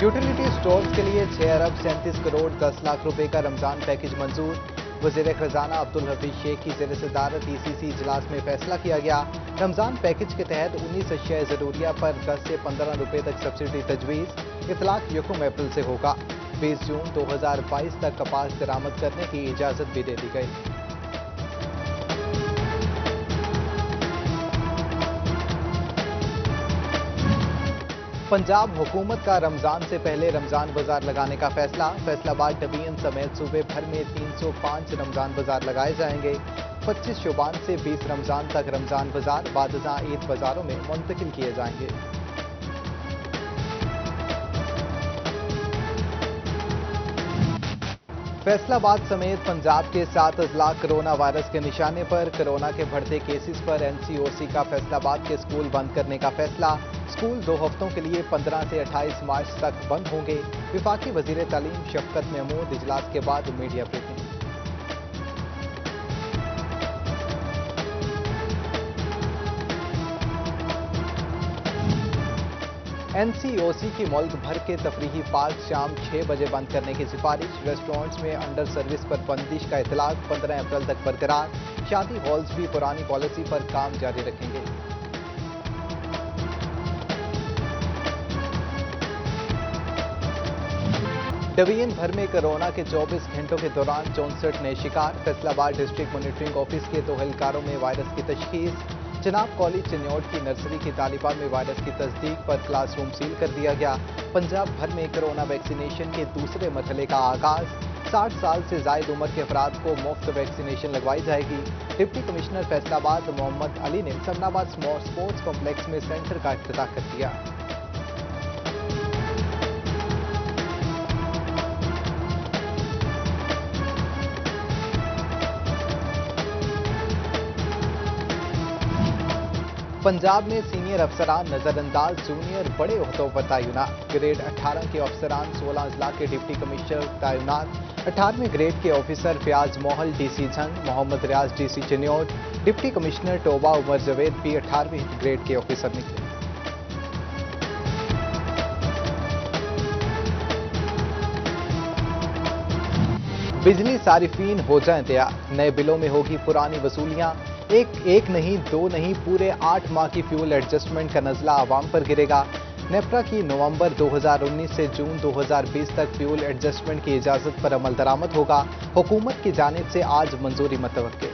Utility stores के लिए 6 अरब 37 करोड़ 10 लाख रुपए का रमजान पैकेज मंजूर। वजीर खजाना अब्दुल हफीज शेख की ज़ेर सदारत ECC इजलास में फैसला किया गया। रमजान पैकेज के तहत 19 अशिया ज़रूरिया पर 10 से 15 रुपए तक सब्सिडी तजवीज़। इतलाक 1 अप्रैल से होगा। 20 जून 2022 तक कपास दरामद करने की इजाज़त भी दे दी गई। पंजाब हुकूमत का रमजान से पहले रमजान बाजार लगाने का फैसला। फैसलाबाद डिवीजन समेत सूबे भर में 305 रमजान बाजार लगाए जाएंगे। 25 शुबान से 20 रमजान तक रमजान बाजार बादशाह ईद बाजारों में मुंतकिल किए जाएंगे। फैसलाबाद समेत पंजाब के 7 अजला कोरोना वायरस के निशाने पर। कोरोना के बढ़ते केसेस पर NCOC का फैसलाबाद के स्कूल बंद करने का फैसला। स्कूल 2 हफ्तों के लिए 15 से 28 मार्च तक बंद होंगे। विफाकी वजीर तालीम शफकत महमूद इजलास के बाद मीडिया ब्रीफिंग। NCOC की मुल्क भर के तफरीही पार्क शाम 6 बजे बंद करने की सिफारिश। रेस्टोरेंट्स में अंडर सर्विस पर बंदिश का इतलाक 15 अप्रैल तक बरकरार। शादी हॉल्स भी पुरानी पॉलिसी पर काम जारी रखेंगे। डिवीजन भर में कोरोना के 24 घंटों के दौरान 64 नए शिकार। फैसलाबाद डिस्ट्रिक्ट मॉनिटरिंग ऑफिस के 2 एहलकारों में वायरस की तशखीस। जनाब कॉलेज चिन्योट की नर्सरी की तालिबा में वायरस की तस्दीक पर क्लासरूम सील कर दिया गया। पंजाब भर में कोरोना वैक्सीनेशन के दूसरे मरहले का आगाज। 60 साल से जायद उम्र के अफराद को मुफ्त वैक्सीनेशन लगवाई जाएगी। डिप्टी कमिश्नर फैसलाबाद मोहम्मद अली ने समनाबाद स्पोर्ट्स कॉम्प्लेक्स में सेंटर का इफ्तिताह कर दिया। पंजाब में सीनियर अफसरान नजरअंदाज, जूनियर बड़े ओहदों पर तैनात। ग्रेड 18 के अफसरान 16 अजला के डिप्टी कमिश्नर तैनात। 18वें ग्रेड के officer Fayaz Mohal DC Jhang, Mohammad Riaz DC Chiniot. Deputy commissioner Toba Umar Javed भी 18वें ग्रेड के ऑफिसर निकले। बिजली सारिफीन हो जाएं तैयार। नए बिलों में होगी पुरानी वसूलियां। एक नहीं 2 नहीं पूरे 8 माह की फ्यूल एडजस्टमेंट का नजला आवाम पर गिरेगा। नेपरा की नवंबर 2019 से जून 2020 तक फ्यूल एडजस्टमेंट की इजाजत पर अमल दरामद होगा। हुकूमत की जानिब से आज मंजूरी मुतवक्के।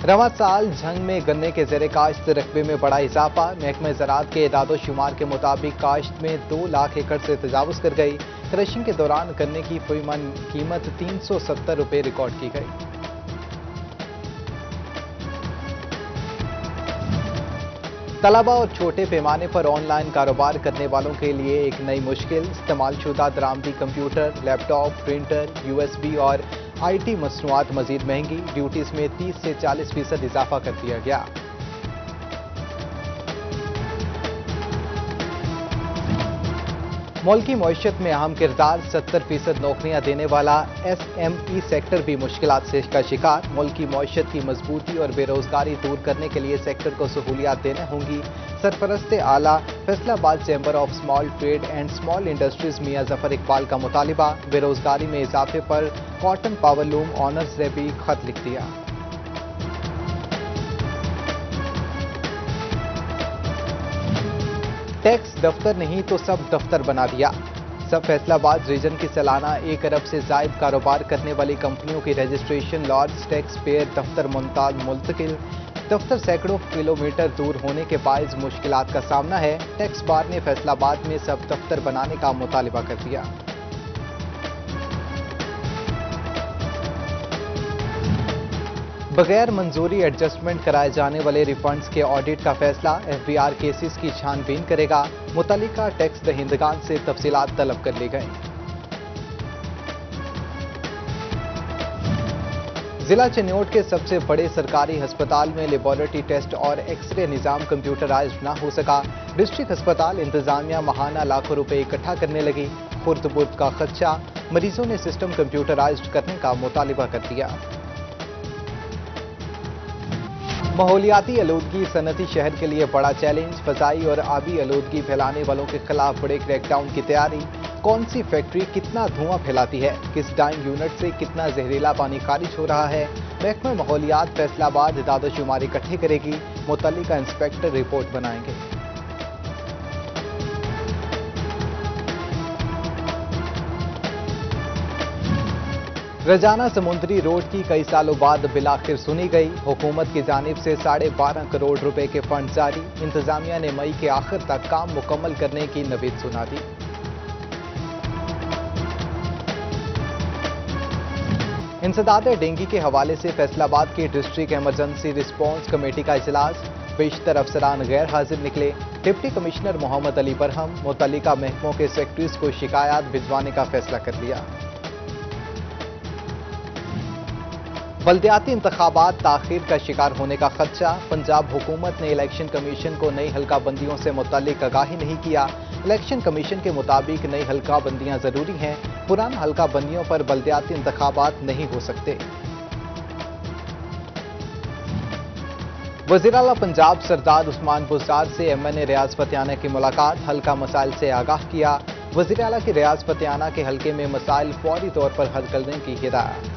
रवां साल झंग में गन्ने के ज़ेरे काश्त रकबे में बड़ा इजाफा। महकमा ज़राअत के इदादो शुमार के मुताबिक काश्त में 2 लाख एकड़ से तजावुज कर गई। क्रशिंग के दौरान गन्ने की फी मन कीमत 370 रुपए रिकॉर्ड की गई। तलबा और छोटे पैमाने पर ऑनलाइन कारोबार करने वालों के लिए एक नई मुश्किल। इस्तेमालशुदा दरामदी कंप्यूटर, लैपटॉप, प्रिंटर, USB और IT मसनूआत मजीद महंगी। ड्यूटीज में 30 से 40% इजाफा कर दिया गया। मुल्की मईशत में अहम किरदार। 70% नौकरियां देने वाला SME सेक्टर भी मुश्किलात से का शिकार। मुल्की मईशत की मजबूती और बेरोजगारी दूर करने के लिए सेक्टर को सहूलियात देने होंगी। सरपरस्त आला Faisalabad chamber of small trade and small industries Mian Zafar Iqbal का मुतालिबा। बेरोजगारी में इजाफे पर कॉटन पावरलूम ऑनर्स ने भी खत लिख दिया। टैक्स दफ्तर नहीं तो सब दफ्तर बना दिया। सब फैसलाबाद रीजन की सालाना 1 अरब से जायद कारोबार करने वाली कंपनियों की रजिस्ट्रेशन लार्ज टैक्स पेयर दफ्तर मुंतकिल। दफ्तर सैकड़ों किलोमीटर दूर होने के बायस मुश्किलात का सामना है। टैक्स बार ने फैसलाबाद में सब दफ्तर बनाने का मुतालिबा कर दिया। बगैर मंजूरी एडजस्टमेंट कराए जाने वाले रिफंड्स के ऑडिट का फैसला। FBR केसेस की छानबीन करेगा। मुतल्लिका टैक्स दहिंदगान से तफसीलात तलब कर ली गई। जिला चिन्योट के सबसे बड़े सरकारी अस्पताल में लेबोरेटरी टेस्ट और एक्सरे निजाम कंप्यूटराइज्ड ना हो सका। डिस्ट्रिक्ट अस्पताल इंतजामिया माहाना लाखों रुपए इकट्ठा करने लगी। खुर्द बुर्द का खदशा। मरीजों ने सिस्टम कंप्यूटराइज्ड करने का मुतालिबा कर दिया। ماحولیاتی آلودگی صنعتی شہر کے لیے بڑا چیلنج، فضائی اور آبی آلودگی پھیلانے والوں کے خلاف بڑے کریک ڈاؤن کی تیاری۔ کون سی فیکٹری کتنا دھواں پھیلاتی ہے، کس ڈائنگ یونٹ سے کتنا زہریلا پانی خارج ہو رہا ہے، محکمہ ماحولیات فیصل آباد اعداد و شمار اکٹھے کرے گی، متعلقہ انسپکٹر رپورٹ بنائیں گے۔ رجانہ سمندری روڈ کی کئی سالوں بعد بالآخر سنی گئی، حکومت کی جانب سے 12.5 کروڑ روپے کے فنڈ جاری، انتظامیہ نے مئی کے آخر تک کام مکمل کرنے کی نوید سنا دی۔ انسداد ڈینگی کے حوالے سے فیصل آباد کی ڈسٹرکٹ ایمرجنسی رسپانس کمیٹی کا اجلاس، بیشتر افسران غیر حاضر نکلے، ڈپٹی کمشنر محمد علی برہم متعلقہ محکموں کے سیکرٹریز کو شکایات بھجوانے کا فیصلہ کر لیا۔ بلدیاتی انتخابات تاخیر کا شکار ہونے کا خدشہ، پنجاب حکومت نے الیکشن کمیشن کو نئی حلقہ بندیوں سے متعلق آگاہی نہیں کیا۔ الیکشن کمیشن کے مطابق نئی حلقہ بندیاں ضروری ہیں، پرانا حلقہ بندیوں پر بلدیاتی انتخابات نہیں ہو سکتے۔ وزیر اعلیٰ پنجاب سردار عثمان بزدار سے ایم این اے ریاض فتیانہ کی ملاقات، حلقہ مسائل سے آگاہ کیا۔ وزیر اعلیٰ کی ریاض فتیانہ کے حلقے میں مسائل فوری طور پر حل کرنے کی ہدایت۔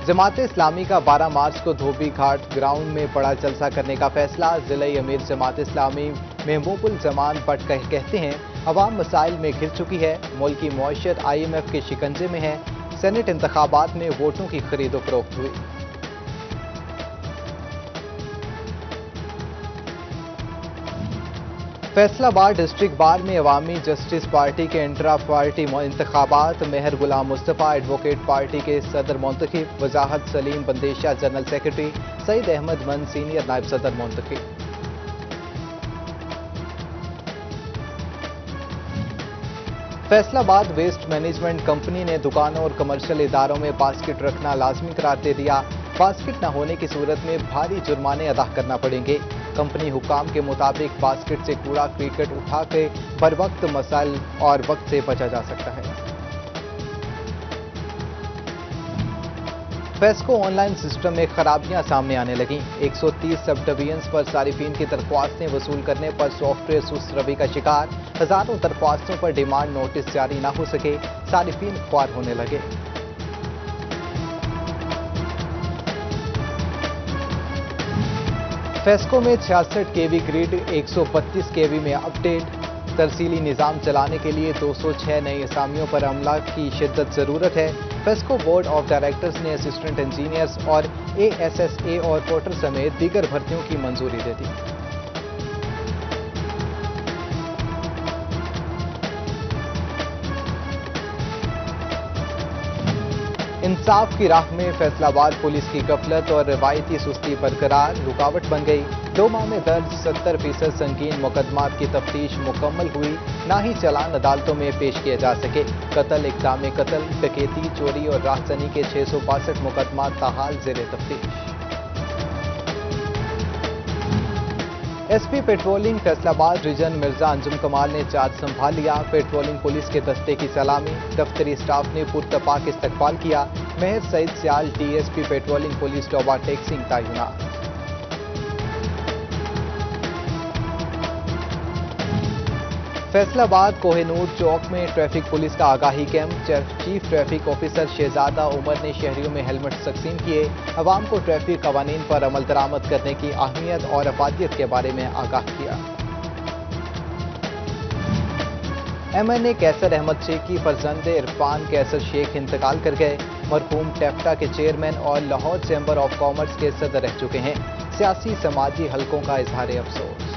جماعت اسلامی کا 12 مارچ کو دھوبی گھاٹ گراؤنڈ میں بڑا جلسہ کرنے کا فیصلہ، ضلعی امیر جماعت اسلامی محبوب الزمان بٹ کہتے ہیں عوام مسائل میں گھر چکی ہے، ملکی معیشت آئی ایم ایف کے شکنجے میں ہے، سینٹ انتخابات میں ووٹوں کی خرید و فروخت ہوئی۔ فیصل آباد ڈسٹرکٹ بار میں عوامی جسٹس پارٹی کے انٹرا پارٹی انتخابات، مہر غلام مصطفیٰ ایڈوکیٹ پارٹی کے صدر منتخب، وضاحت سلیم بندیشہ جنرل سیکرٹری، سعید احمد من سینئر نائب صدر منتخب۔ فیصل آباد ویسٹ مینجمنٹ کمپنی نے دکانوں اور کمرشل اداروں میں باسکٹ رکھنا لازمی قرار دے دیا، باسکٹ نہ ہونے کی صورت میں بھاری جرمانے ادا کرنا پڑیں گے۔ کمپنی حکام کے مطابق باسکٹ سے کوڑا کرکٹ اٹھا کے بر وقت مسائل اور وقت سے بچا جا سکتا ہے۔ فیسکو آن لائن سسٹم میں خرابیاں سامنے آنے لگیں، 130 سب ڈویژنز پر صارفین کی درخواستیں وصول کرنے پر سافٹ ویئر سست روی کا شکار، ہزاروں درخواستوں پر ڈیمانڈ نوٹس جاری نہ ہو سکے، صارفین خوار ہونے لگے۔ فیسکو میں 66 کے وی گریڈ 132 کے وی میں اپ ڈیٹ، ترسیلی نظام چلانے کے لیے 206 نئے اسامیوں پر عملہ کی شدت ضرورت ہے۔ فیسکو بورڈ آف ڈائریکٹرز نے اسسٹنٹ انجینئرز اور اے ایس ایس اے اور پورٹر سمیت دیگر بھرتیوں کی منظوری دے دی۔ انصاف کی راہ میں فیصل آباد پولیس کی غفلت اور روایتی سستی برقرار، رکاوٹ بن گئی۔ 2 ماہ میں درج 70% سنگین مقدمات کی تفتیش مکمل ہوئی، نہ ہی چالان عدالتوں میں پیش کیے جا سکے۔ قتل، اقدام قتل، ڈکیتی، چوری اور راہزنی کے 662 مقدمات تاحال زیر تفتیش۔ ایس پی پیٹرولنگ فیصل آباد ریجن مرزا انجم کمال نے چارج سنبھال لیا، پیٹرولنگ پولیس کے دستے کی سلامی، دفتری سٹاف نے پرتپاک استقبال کیا، Mehr Saeed Sial D S P patrolling police Toba Tek Singh تعینات۔ فیصل آباد کوہ نور چوک میں ٹریفک پولیس کا آگاہی کیمپ، چیف ٹریفک آفیسر شہزادہ عمر نے شہریوں میں ہیلمٹ تقسیم کیے، عوام کو ٹریفک قوانین پر عمل درآمد کرنے کی اہمیت اور افادیت کے بارے میں آگاہ کیا۔ ایم این اے کیسر احمد شیخ کی فرزند عرفان کیسر شیخ انتقال کر گئے، مرحوم ٹیفٹا کے چیئرمین اور لاہور چیمبر آف کامرس کے صدر رہ چکے ہیں، سیاسی سماجی حلقوں کا اظہار افسوس۔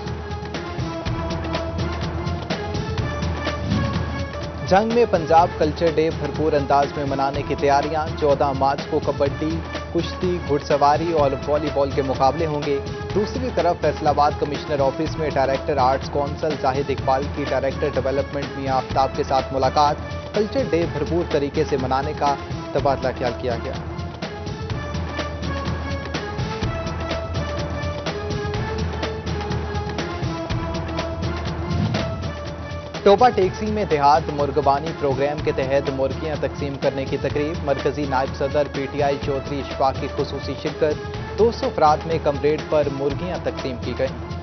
جنگ میں پنجاب کلچر ڈے بھرپور انداز میں منانے کی تیاریاں، 14 مارچ کو کبڈی، کشتی، گھڑ سواری اور والی بال کے مقابلے ہوں گے۔ دوسری طرف فیصل آباد کمشنر آفس میں ڈائریکٹر آرٹس کونسل زاہد اقبال کی ڈائریکٹر ڈیولپمنٹ میاں آفتاب کے ساتھ ملاقات، کلچر ڈے بھرپور طریقے سے منانے کا تبادلہ خیال کیا گیا۔ टोपा टेक्सी में देहात मुर्गबानी प्रोग्राम के तहत मुर्गियां तकसीम करने की तकरीब। मरकजी नायब सदर पीटीआई चौधरी इशफाक की खुसूसी शिरकत। 200 अफराद में कम रेट पर मुर्गियां तकसीम की गईं।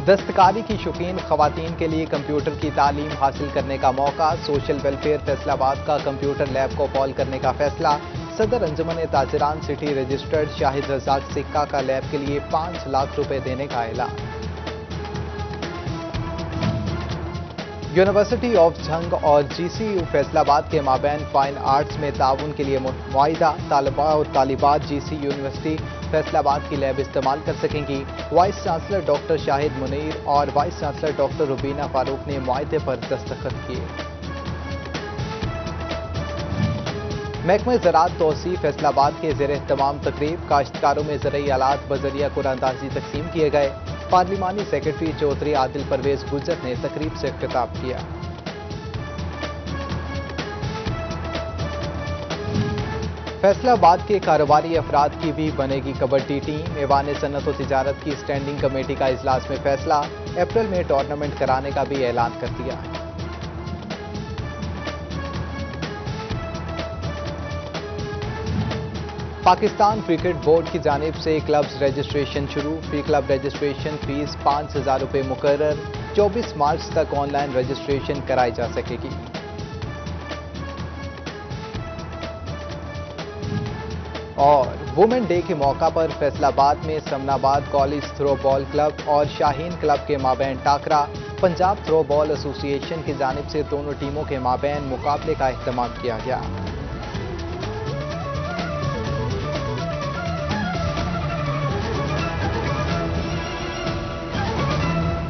दस्तकारी की शौकीन खवातीन के लिए कंप्यूटर की तालीम हासिल करने का मौका। सोशल वेलफेयर फैसलाबाद का कंप्यूटर लैब को कॉल करने का फैसला। सदर अंजुमन ताजरान सिटी रजिस्टर्ड शाहिद रजाक सिक्का का लैब के लिए 5 लाख रुपए देने का ऐलान। यूनिवर्सिटी ऑफ झंग और जीसीयू फैसलाबाद के माबैन फाइन आर्ट्स में ताउन के लिए मुआहिदा। तालिबा और तालिबात जीसी यूनिवर्सिटी फैसलाबाद की लैब इस्तेमाल कर सकेंगी। Vice chancellor doctor Shahid Munir और vice chancellor doctor Rubina Farooq ने मुआहिदे पर दस्तखत किए। महकमे ज़राअत तौसीफ फैसलाबाद के ज़ेर एहतमाम तकरीब। काश्तकारों में ज़रई आलात बजरिया कुरानदाजी तकसीम किए गए। पार्लिमानी सेक्रेटरी चौधरी आदिल परवेज गुजर ने तकरीब से खिताब किया। फैसलाबाद के कारोबारी अफराद की भी बनेगी कबड्डी टीम। ऐवान सनअत व तिजारत की स्टैंडिंग कमेटी का इजलास में फैसला। अप्रैल में टूर्नामेंट कराने का भी ऐलान कर दिया। पाकिस्तान क्रिकेट बोर्ड की जानिब से क्लब्स रजिस्ट्रेशन शुरू। फी क्लब रजिस्ट्रेशन फीस 5,000 रुपये मुकर्रर। 24 मार्च तक ऑनलाइन रजिस्ट्रेशन कराई जा सकेगी। और वुमेन डे के मौका पर फैसलाबाद में Samanabad college throw ball club और शाहीन क्लब के माबैन टाकरा। पंजाब थ्रो बॉल एसोसिएशन की जानिब से दोनों टीमों के माबैन मुकाबले का एहतमाम किया गया।